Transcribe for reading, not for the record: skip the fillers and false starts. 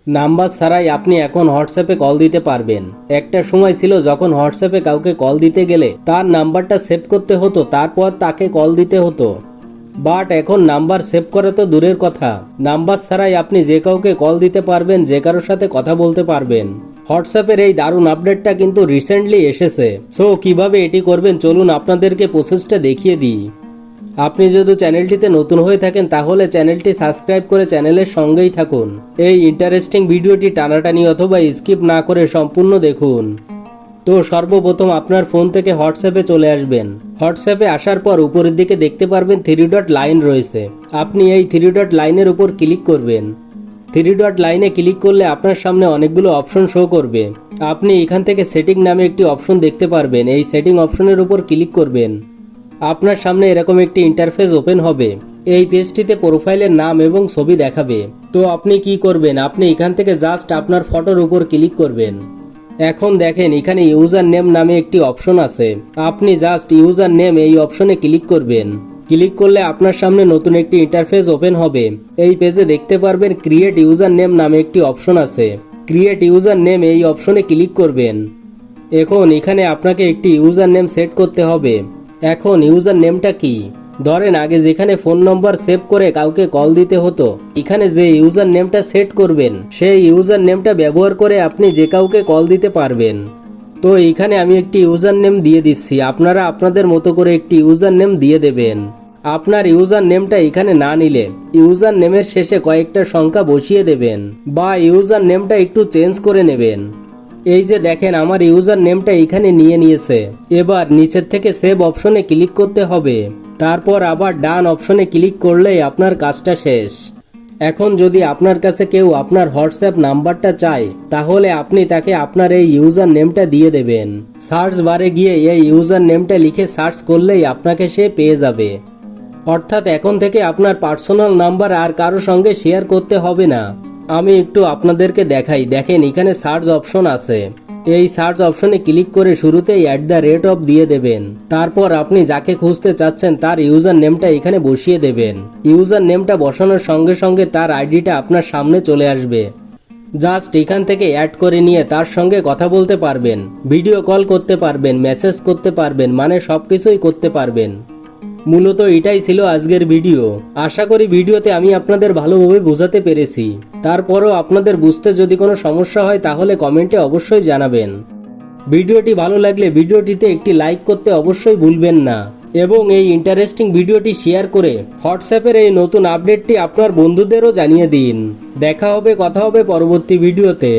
Number ছাড়াই আপনি এখন হোয়াটসঅ্যাপে কল দিতে পারবেন। একটা সময় ছিল যখন হোয়াটসঅ্যাপে কাউকে কল দিতে গেলে তার নাম্বারটা সেভ করতে হতো, তারপর তাকে কল দিতে হতো। বাট এখন নাম্বার সেভ করা তো দূরের কথা, নাম্বার ছাড়াই আপনি যে কাউকে কল দিতে পারবেন, যে কারোর সাথে কথা বলতে পারবেন। হোয়াটসঅ্যাপের এই দারুণ আপডেটটা কিন্তু রিসেন্টলি এসেছে। সো কিভাবে এটি করবেন চলুন আপনাদেরকে প্রসেসটা দেখিয়ে দিই। আপনি যদি চ্যানেলটিতে নতুন হয়ে থাকেন তাহলে চ্যানেলটি সাবস্ক্রাইব করে চ্যানেলের সঙ্গেই থাকুন। এই ইন্টারেস্টিং ভিডিওটি টানাটানি অথবা স্কিপ না করে সম্পূর্ণ দেখুন। তো সর্বপ্রথম আপনার ফোন থেকে হোয়াটসঅ্যাপে চলে আসবেন। হোয়াটসঅ্যাপে আসার পর উপরের দিকে দেখতে পারবেন 3 ডট লাইন রয়েছে। আপনি এই 3 ডট লাইনের উপর ক্লিক করবেন। 3 ডট লাইনে ক্লিক করলে আপনার সামনে অনেকগুলো অপশন শো করবে। আপনি এখান থেকে সেটিং নামে একটি অপশন দেখতে পারবেন। এই সেটিং অপশনের উপর ক্লিক করবেন। আপনার সামনে এরকম একটি ইন্টারফেস ওপেন হবে। এই পেজটিতে প্রোফাইলের নাম এবং ছবি দেখাবে। তো আপনি কি করবেন, আপনি এখান থেকে জাস্ট আপনার ফটোর উপর ক্লিক করবেন। এখন দেখেন এখানে ইউজার নেম নামে একটি অপশন আছে। আপনি জাস্ট ইউজার নেম এই অপশনে ক্লিক করবেন। ক্লিক করলে আপনার সামনে নতুন একটি ইন্টারফেস ওপেন হবে। এই পেজে দেখতে পারবেন ক্রিয়েট ইউজার নেম নামে একটি অপশন আছে। ক্রিয়েট ইউজার নেম এই অপশনে ক্লিক করবেন। এখন এখানে আপনাকে একটি ইউজার নেম সেট করতে হবে। এখন ইউজার নেমটা কি? ধরেন আগে যেখানে ফোন নম্বর সেভ করে কাউকে কল দিতে হতো, এখানে যে ইউজার নেমটা সেট করবেন সেই ইউজার নেমটা ব্যবহার করে আপনি যে কাউকে কল দিতে পারবেন। তো এইখানে আমি একটি ইউজার নেম দিয়ে দিচ্ছি, আপনারা আপনাদের মতো করে একটি ইউজার নেম দিয়ে দেবেন। আপনার ইউজার নেমটা এখানে না নিলে ইউজার নেমের শেষে কয়েকটা সংখ্যা বসিয়ে দেবেন বা ইউজার নেমটা একটু চেঞ্জ করে নেবেন। এই যে দেখেন আমার ইউজার নেমটা এখানে নিয়ে নিয়েছে। এবার নিচের থেকে সেভ অপশনে ক্লিক করতে হবে। তারপর আবার ডান অপশনে ক্লিক করলেই আপনার কাজটা শেষ। এখন যদি আপনার কাছে কেউ আপনার হোয়াটসঅ্যাপ নাম্বারটা চায় তাহলে আপনি তাকে আপনার এই ইউজার নেমটা দিয়ে দেবেন। সার্চ বারে গিয়ে এই ইউজার নেমটা লিখে সার্চ করলেই আপনাকে সে পেয়ে যাবে। অর্থাৎ এখন থেকে আপনার পার্সোনাল নাম্বার আর কারো সঙ্গে শেয়ার করতে হবে না। আমি একটু আপনাদেরকে দেখাই। দেখেন এখানে সার্চ অপশন আছে। এই সার্চ অপশনে ক্লিক করে শুরুতেই @অফ দিয়ে দেবেন। তারপর আপনি যাকে খুঁজতে চাচ্ছেন তার ইউজার নেমটা এখানে বসিয়ে দেবেন। ইউজার নেমটা বসানোর সঙ্গে সঙ্গে তার আইডিটা আপনার সামনে চলে আসবে। জাস্ট এখান থেকে অ্যাড করে নিয়ে তার সঙ্গে কথা বলতে পারবেন, ভিডিও কল করতে পারবেন, মেসেজ করতে পারবেন, মানে সবকিছুই করতে পারবেন। মূলত এটাই ছিল আজকের ভিডিও। আশা করি ভিডিওতে আমি আপনাদের ভালোভাবে বোঝাতে পেরেছি। তারপরও আপনাদের বুঝতে যদি কোনো সমস্যা হয় তাহলে কমেন্টে অবশ্যই জানাবেন। ভিডিওটি ভালো লাগলে ভিডিওটিতে একটি লাইক করতে অবশ্যই ভুলবেন না এবং এই ইন্টারেস্টিং ভিডিওটি শেয়ার করে হোয়াটসঅ্যাপের এই নতুন আপডেটটি আপনার বন্ধুদেরও জানিয়ে দিন। দেখা হবে, কথা হবে পরবর্তী ভিডিওতে।